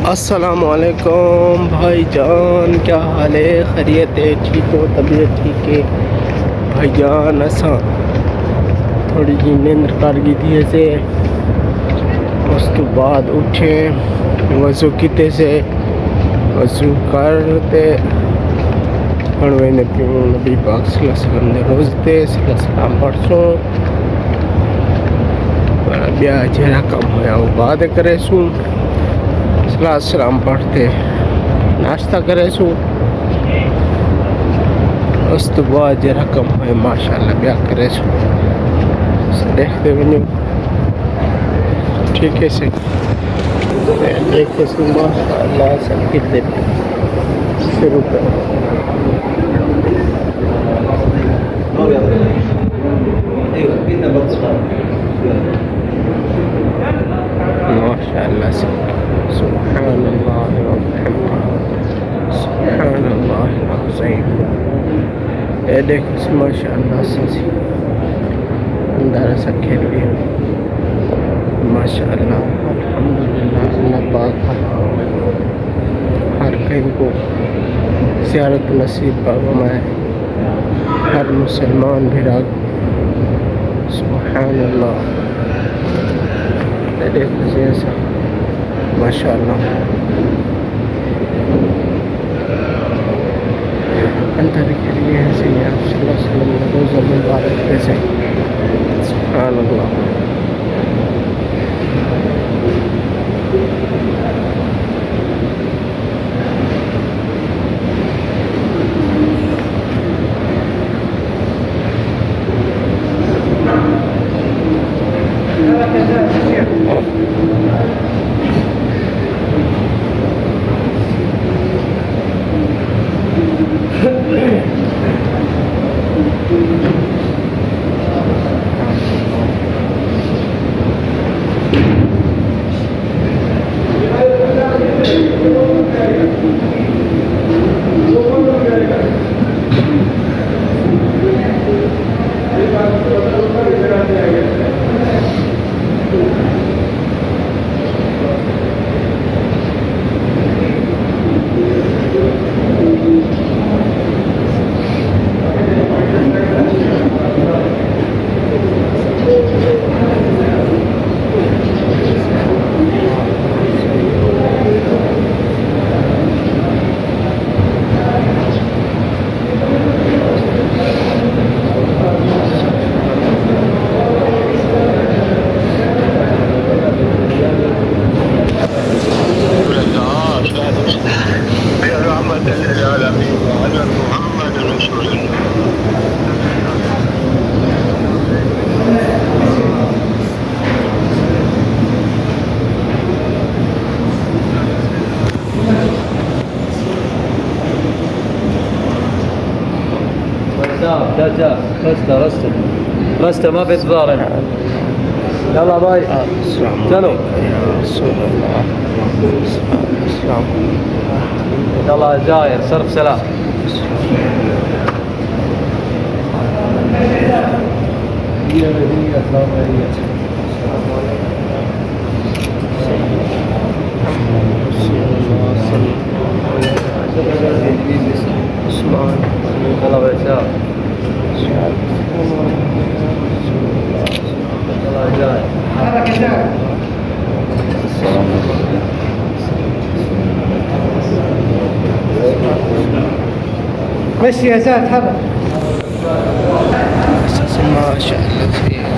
अस्सलामुअलैकुम भाईजान, क्या हाल है? खैरियत है? ठीक हो? तबीयत ठीक है भाईजान? असा थोड़ी जी नींद कर गई थी ऐसे, उस तो बाद उठे, वज़ू किते से वज़ू करते हण मैंने नबी पाक सल्लल्लाहु अलैहि वसल्लम ने रोज़ते सलाम पढ़सों ब्या जरा कम होया वो बाद करे सूँ सलाम पढ़ते नाश्ता करे सूँ उस तो बाद जरा कम है माशाल्लाह ब्या करे सूँ देखते वञो ठीक है से देखे सूँ माशाल्लाह सब कितने शुरू कर माशाल्लाह से सुब्हानल्लाह व बिहम्दिही सुब्हानल्लाह अज़ीम। ये देखो माशाल्लाह से अंदर से खेल रही है माशाल्लाह अल्हम्दुलिल्लाह। अल्लाह पाक हर कहीं को ज़ियारत नसीब फरमाए, हर मुसलमान भी राग सुब्हानल्लाह। देखो ऐसा माशाल्लाह अंदर के लिए ऐसे ही आप सल्लल्लाहु अलैहि वसल्लम रोज़ा मुबारक कैसे सुब्हानल्लाह। لا رسته ما بيتضارن. يلا باي चलो يلا جاير صرف سلام. يلا بيشاف يلا جاي مشي يا زاد حرك ما شاء الله